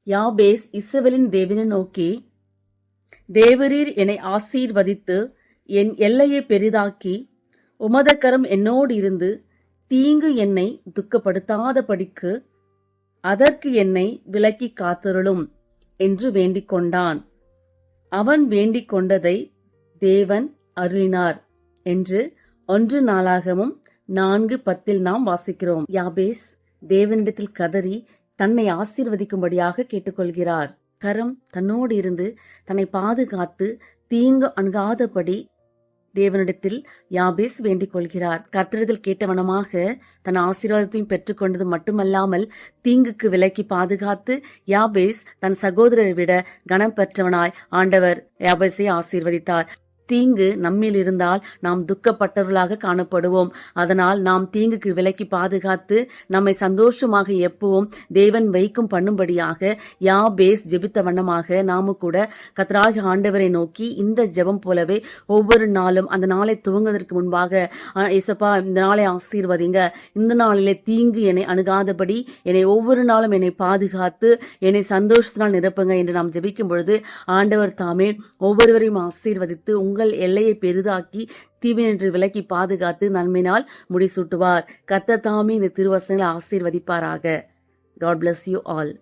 யாபேஸ் இஸ்ரவேலின் தேவனை நோக்கி, தேவரீர் என்னை ஆசீர்வதித்து என் எல்லையை பெரிதாக்கி உமது கரம் என்னோடு இருந்து தீங்கு என்னை துக்கப்படுத்தாதபடிக்கு அதற்கு என்னை விலக்கி காத்தருளும் என்று வேண்டிக் கொண்டான். அவன் வேண்டிக் கொண்டதை தேவன் அருளினார் என்று 1 நாளாகமம் 4:10 நாம் வாசிக்கிறோம். யாபேஸ் தேவனிடத்தில் கதறி தன்னை ஆசீர்வதிக்கும்படியாக கேட்டுக்கொள்கிறார். கரம் தன்னோடு இருந்து தன்னை பாதுகாத்து தீங்கு அணுகாதபடி தேவனிடத்தில் யாபேஸ் வேண்டிக் கொள்கிறார். கர்த்தரிடத்தில் கேட்டவனமாக தன் ஆசீர்வாதத்தையும் பெற்றுக்கொண்டது மட்டுமல்லாமல் தீங்குக்கு விலக்கி பாதுகாத்து யாபேஸ் தன் சகோதரரை விட கனம் பெற்றவனாய் ஆண்டவர் யாபேஸை ஆசீர்வதித்தார். தீங்கு நம்மில் இருந்தால் நாம் துக்கப்பட்டவர்களாக காணப்படுவோம். அதனால் நாம் தீங்குக்கு விலக்கி பாதுகாத்து நம்மை சந்தோஷமாக எப்பவும் தேவன் வைக்கும் பண்ணும்படியாக யாபேஸ் ஜெபித்த வண்ணமாக நாம கூட கர்த்தராகிய ஆண்டவரை நோக்கி இந்த ஜெபம் போலவே ஒவ்வொரு நாளும் அந்த நாளை துவங்குவதற்கு முன்பாக, ஏசப்பா இந்த நாளை ஆசீர்வதிங்க, இந்த நாளிலே தீங்கு என்னை அணுகாதபடி என்னை ஒவ்வொரு நாளும் என்னை பாதுகாத்து என்னை சந்தோஷத்தினால் நிரப்புங்க என்று நாம் ஜெபிக்கும் பொழுது ஆண்டவர் தாமே ஒவ்வொருவரையும் ஆசீர்வதித்து உங்கள் எல்லையை பெரிதாக்கி தீவினின்று விலக்கி பாதுகாத்து நன்மையினால் முடிசூட்டுவார். கர்த்தர் தாமே இந்த திருவசனங்களை ஆசீர்வதிப்பாராக. God bless you all.